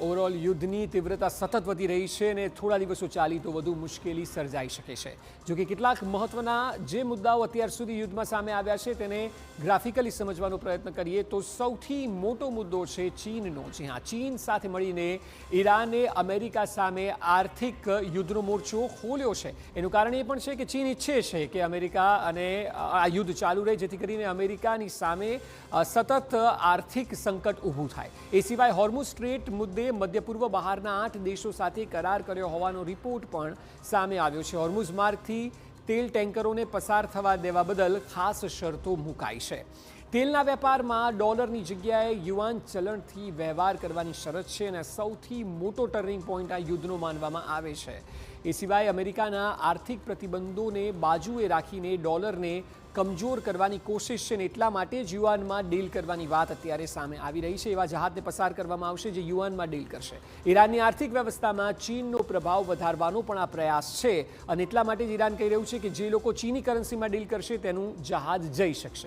Overall યુદ્ધની તીવ્રતા સતત વધી રહી છે અને થોડા દિવસો ચાલી તો વધુ મુશ્કેલી સર્જાઈ શકે છે. જોકે કેટલાક મહત્વના જે મુદ્દાઓ અત્યાર સુધી યુદ્ધમાં સામે આવ્યા છે તેને ગ્રાફિકલી સમજવાનો પ્રયત્ન કરીએ તો સૌથી મોટો મુદ્દો છે ચીનનો. જી હા, ચીન સાથે મળીને ઈરાને અમેરિકા સામે આર્થિક યુદ્ધનો મોરચો ખોલ્યો છે. એનું કારણ એ પણ છે કે ચીન ઈચ્છે છે કે અમેરિકા અને આ યુદ્ધ ચાલુ રહે, જેથી કરીને અમેરિકાની સામે સતત આર્થિક સંકટ ઊભું થાય. એ સિવાય હોર્મુઝ સ્ટ્રેટ મુદ્દે મધ્ય પૂર્વ બહારના 8 દેશો સાથે કરાર કર્યો હોવાનો રિપોર્ટ પણ સામે આવ્યો છે. હોર્મુઝ માર્ગથી તેલ ટેન્કરોને પસાર થવા દેવા બદલ ખાસ શરતો મુકાઈ છે. તેલના વેપારમાં ડોલરની જગ્યાએ યુઆન ચલણથી વ્યવહાર કરવાની શરત છે અને સૌથી મોટો ટર્નિંગ પોઈન્ટ આ યુદ્ધનો માનવામાં આવે છે. એ સિવાય અમેરિકાના આર્થિક પ્રતિબંધોને બાજુએ રાખીને ડોલરને કમજોર કરવાની કોશિશ છે, એટલા માટે જ યુઆનમાં ડીલ કરવાની વાત અત્યારે સામે આવી રહી છે. એવા જહાજને પસાર કરવામાં આવશે જે યુઆનમાં ડીલ કરશે. ઈરાનની આર્થિક વ્યવસ્થામાં ચીનનો પ્રભાવ વધારવાનો પણ આ પ્રયાસ છે અને એટલા માટે જ ઈરાન કહી રહ્યું છે કે જે લોકો ચીની કરન્સીમાં ડીલ કરશે તેનું જહાજ જઈ શકશે.